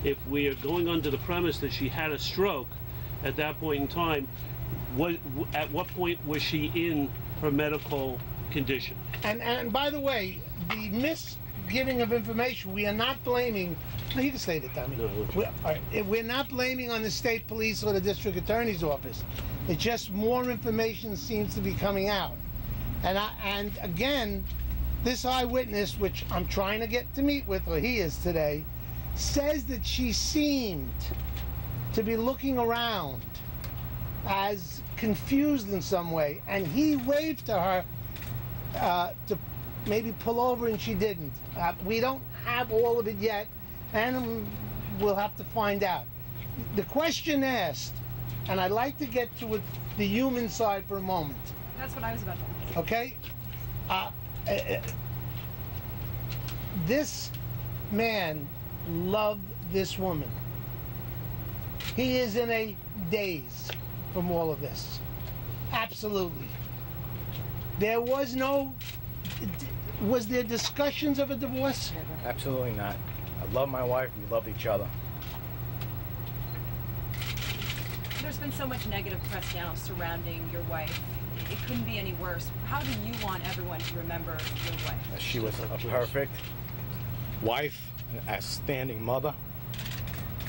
if we are going under the premise that she had a stroke at that point in time, at what point was she in her medical condition? And by the way, the misgiving of information, we are not blaming. No, you can say that, Tommy. No, we're not blaming on the state police or the district attorney's office. It's just more information seems to be coming out. And again, this eyewitness, which I'm trying to get to meet with, or he is today, says that she seemed to be looking around as confused in some way, and he waved to her to maybe pull over, and she didn't. We don't have all of it yet, and we'll have to find out. The question asked, and I'd like to get to it, the human side for a moment. That's what I was about to ask. Okay? This man loved this woman. He is in a daze from all of this. Absolutely. There was there discussions of a divorce? Absolutely not. I love my wife, we loved each other. There's been so much negative press now surrounding your wife. It couldn't be any worse. How do you want everyone to remember your wife? She was a perfect wife, an outstanding mother,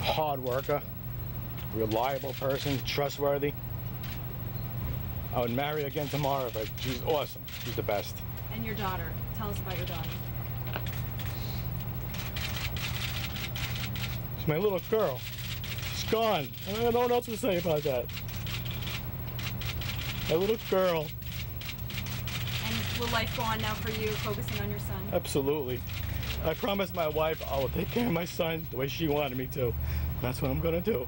hard worker, reliable person, trustworthy. I would marry her again tomorrow, but she's awesome. She's the best. And your daughter. Tell us about your daughter. She's my little girl. She's gone. I don't know what else to say about that. My little girl. And will life go on now for you, focusing on your son? Absolutely. I promised my wife I will take care of my son the way she wanted me to. That's what I'm going to do.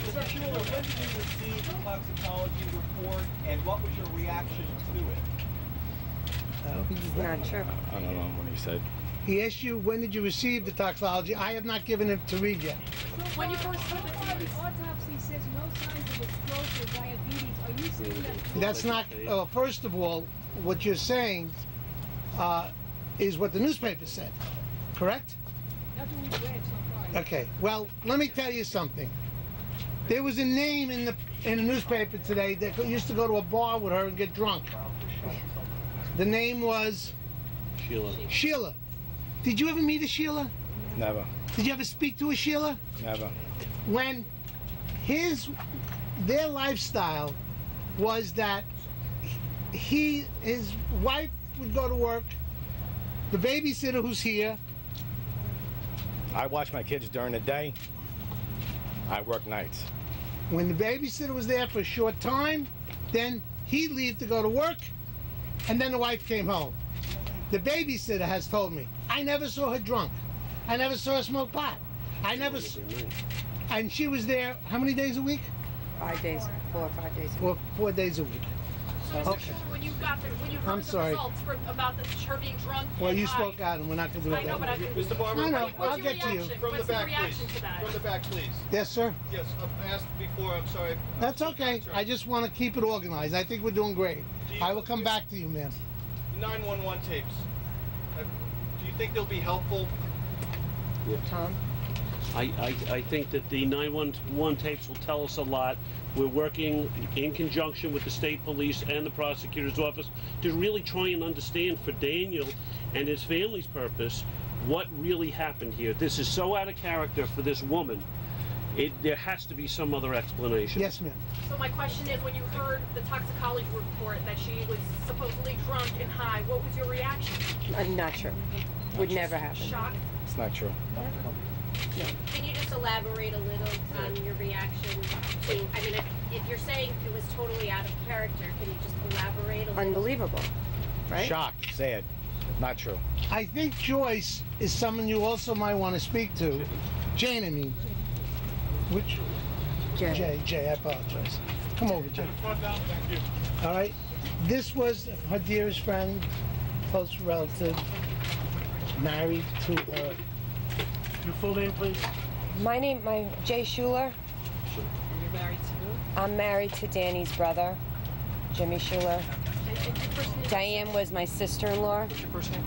Mr. Schuler, when did you receive the toxicology report, and what was your reaction to it? He's not sure. I don't know what he said. He asked you, when did you receive the toxicology? I have not given it to read yet. When you first heard the autopsy says no signs of a stroke or diabetes. Are you saying that? That's not, first of all, what you're saying is what the newspaper said, correct? That's what we've read so far. Okay, well, let me tell you something. There was a name in the newspaper today that used to go to a bar with her and get drunk. The name was? Sheila. Sheila. Did you ever meet a Sheila? Never. Did you ever speak to a Sheila? Never. When their lifestyle was that his wife would go to work, the babysitter who's here. I watch my kids during the day. I work nights. When the babysitter was there for a short time, then he'd leave to go to work, and then the wife came home. The babysitter has told me, I never saw her drunk. I never saw her smoke pot. I never, and she was there how many days a week? 5 days, 4 or 5 days a week. 4 days a week. So, Mr. Schuler, when you heard the results about her being drunk well, and you high, spoke out, and we're not going to do it. I know, but Mr. Barber, I know. What's I'll your get to you. reaction? From What's the back, your reaction please. to that? From the back, please. Yes, sir. Yes, I've asked before. I'm sorry. That's okay. I just want to keep it organized. I think we're doing great. I will come back to you, ma'am. 911 tapes. Do you think they'll be helpful? Tom? I think that the 911 tapes will tell us a lot. We're working in conjunction with the state police and the prosecutor's office to really try and understand for Daniel and his family's purpose what really happened here. This is so out of character for this woman. There has to be some other explanation. Yes, ma'am. So my question is, when you heard the toxicology report that she was supposedly drunk and high, what was your reaction? I'm not sure. Would never happen. Shocked? It's not true. Can you just elaborate a little on your reaction to, I mean, if you're saying it was totally out of character, can you just elaborate a little? Unbelievable, right? Shocked, sad. Not true. I think Joyce is someone you also might want to speak to. Jane, I mean. Which? Jay. Jay, I apologize. Come over, Jay. Front down, thank you. All right. This was her dearest friend, close relative, married to her. Your full name, please? Jay Schuler. You're married to? I'm married to Danny's brother, Jimmy Schuler. Diane was my sister-in-law. What's your first name?